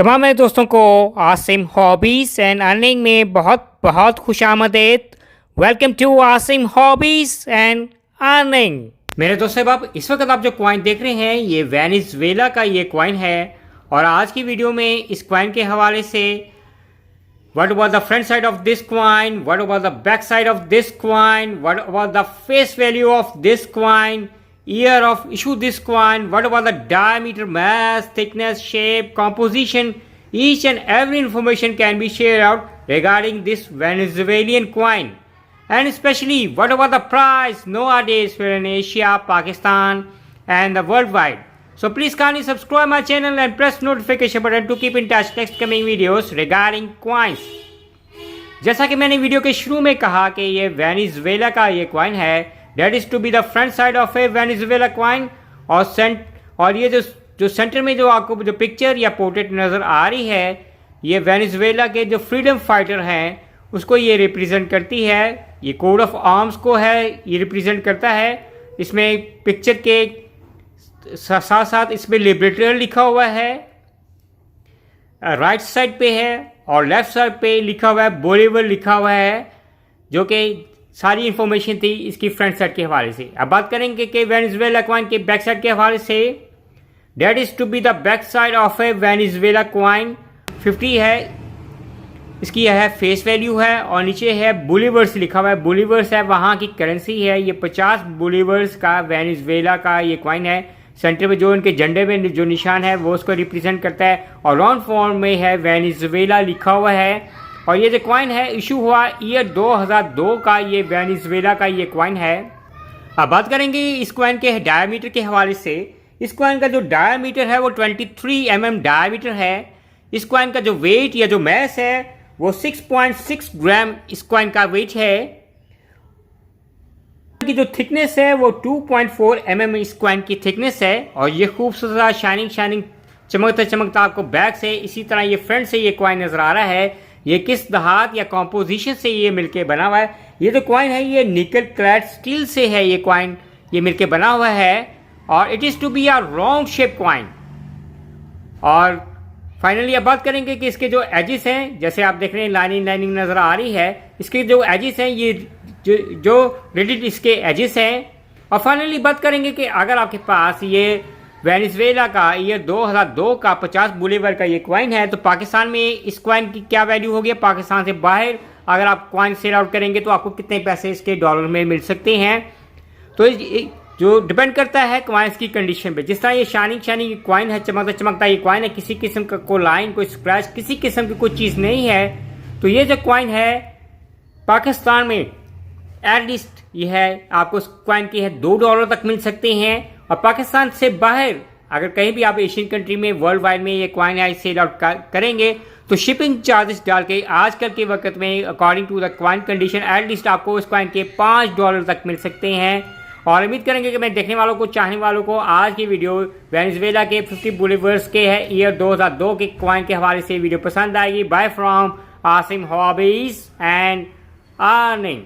तमाम मेरे दोस्तों को आसिम हॉबीज़ एंड अर्निंग में बहुत बहुत खुश आमदेद। Welcome to Asim hobbies and earning. मेरे दोस्तों आप इस वक्त आप जो कॉइन देख रहे हैं ये वेनेजुएला का ये कॉइन है और आज की वीडियो में इस कॉइन के हवाले से what about the front side of this coin, what about the back side of this coin, what about the face value of this coin, year of issue this coin, what about the diameter, mass, thickness, shape, composition, each and every information can be shared out regarding this Venezuelan coin. And especially what about the price nowadays for in Asia, Pakistan and the worldwide. So please kindly subscribe my channel and press notification button to keep in touch next coming videos regarding coins. जैसा कि मैंने video के शुरू में कहा कि ये Venezuela का ये कॉइन है, date is to be the front side of a Venezuela coin और ये जो सेंटर में जो आपको जो पिक्चर या पोर्ट्रेट नज़र आ रही है ये वेनेजुएला के जो फ्रीडम फाइटर हैं उसको ये रिप्रेजेंट करती है। ये कोड ऑफ आर्म्स को है ये रिप्रेजेंट करता है। इसमें पिक्चर के साथ साथ इसमें लिबरेटर लिखा हुआ है, राइट साइड पे है और लेफ्ट साइड पे लिखा हुआ है बोलीवर लिखा हुआ है, जो कि सारी इंफॉर्मेशन थी इसकी फ्रंट साइड के हवाले से। अब बात करेंगे कि वेनेजुएला कॉइन के बैक साइड के हवाले से। Date is to be the back side of a Venezuela coin 50 है, इसकी यह है फेस वैल्यू है और नीचे है बोलीवर्स लिखा हुआ है। बोलीवर्स है वहाँ की करेंसी है। ये 50 बोलीवर्स का वेनेजुएला का ये कॉइन है। सेंटर में जो इनके झंडे में जो निशान है वो उसको रिप्रेजेंट करता है और राउंड फॉर्म में है वेनेजुएला लिखा हुआ है। और ये जो कॉइन है इशू हुआ ईयर 2002 का ये वेनेजुएला का ये कॉइन है। अब बात करेंगे इस कॉइन के डायमीटर के हवाले से। इस कॉइन का जो डायमीटर है वो 23 mm डायमीटर है। इस कॉइन का जो वेट या जो मैस है वो 6.6 ग्राम इस कॉइन का वेट है। की जो थिकनेस है वो 2.4 mm इस कॉइन की थिकनेस है। और ये खूबसूरत शाइनिंग चमकता आपको बैक से इसी तरह ये फ्रंट से ये कॉइन नजर आ रहा है। ये किस धात या कॉम्पोजिशन से ये मिलके बना हुआ है। ये जो कॉइन है ये निकल क्लैड स्टील से है। ये कॉइन ये मिलके बना हुआ है और it is to be a round shape coin. और फाइनली अब बात करेंगे कि इसके जो एजेस हैं, जैसे आप देख रहे हैं लाइनिंग नजर आ रही है। इसके जो एजेस हैं ये जो रेडिट इसके एजेस हैं। और फाइनली बात करेंगे कि अगर आपके पास ये वेनेजुएला का ईयर 2002 का 50 बोलीवर का ये कॉइन है तो पाकिस्तान में इस कॉइन की क्या वैल्यू होगी। पाकिस्तान से बाहर अगर आप कॉइन सेल आउट करेंगे तो आपको कितने पैसे इसके डॉलर में मिल सकते हैं। तो जो डिपेंड करता है कॉइन्स की कंडीशन पे। जिस तरह ये शाइनिंग कॉइन है, चमकता ये कॉइन है, किसी किस्म का कोई लाइन कोई स्क्रैच किसी किस्म की कोई चीज़ नहीं है। तो ये जो कॉइन है पाकिस्तान में एटलीस्ट ये है आपको उस कॉइन की है $2 तक मिल सकते हैं। और पाकिस्तान से बाहर अगर कहीं भी आप एशियन कंट्री में वर्ल्ड वाइड में ये कॉइन है सेल आउट करेंगे तो शिपिंग चार्जेस डाल के आजकल के वक्त में according to the coin condition at least आपको उस कॉइन के $5 तक मिल सकते हैं। और उम्मीद करेंगे कि मैं देखने वालों को चाहने वालों को आज की वीडियो वेनेजुएला के 50 बोलीवर्स के है ईयर 2002 के कॉइन के हवाले से वीडियो पसंद आएगी। Bye from Asim hobbies and earning.